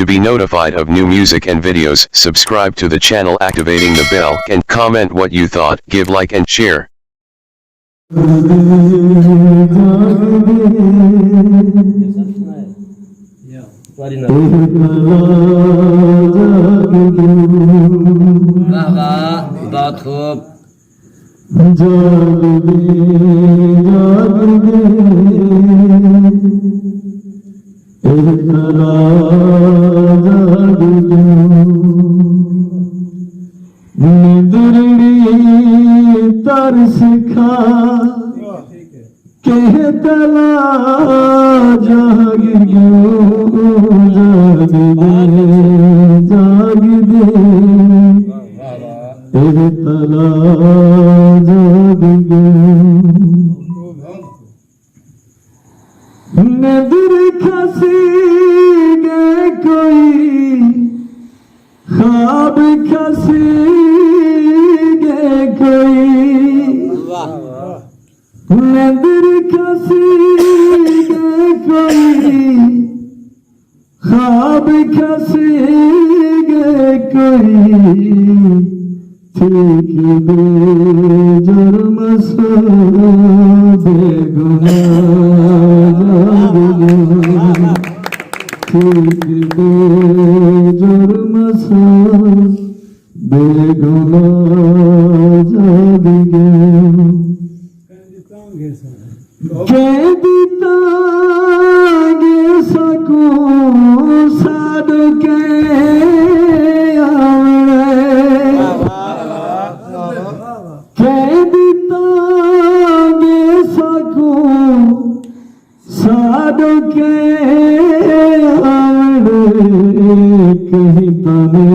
To be notified of new music and videos, subscribe to the channel activating the bell and comment what you thought, give like and share. बहुत खूब तरस खा के तला जाग दे तला जाग नदर खसी गए कोई ख्वाब खसी गए कोई नदर खसी गए कोई ख्वाब खसी गए कोई ठीक दे जुर्म से बेगुनाह ठीक दे जुर्म से बेगुनाह जाग गए कैदिता गे सकूं साधु के कैदिता गे सकूं साधु के कहीं तने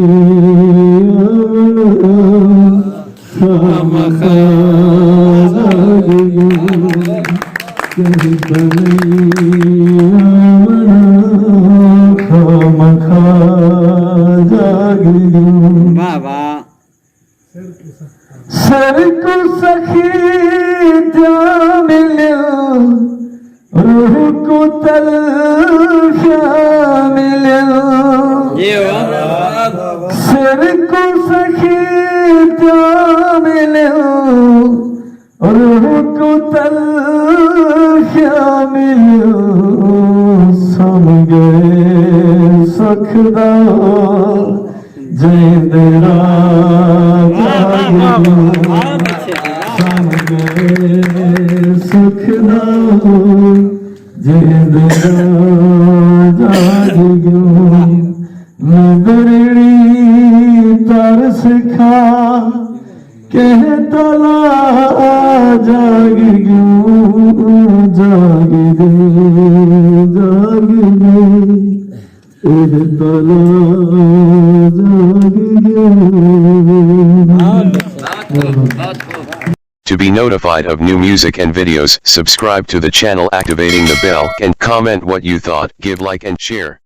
सर को सखी क्या मिले रूह को तलखिया मिले सर को सखी क्या मिले रूह को तलखिया मिले सम गए सखदा जिंदरा सम गए सखदा जिंदरा जाग गयो नदरड़ी तरस खा के तला जाग गयो जाग दे तला जाग गयो। To be notified of new music and videos, subscribe to the channel activating the bell and comment what you thought, give like and share.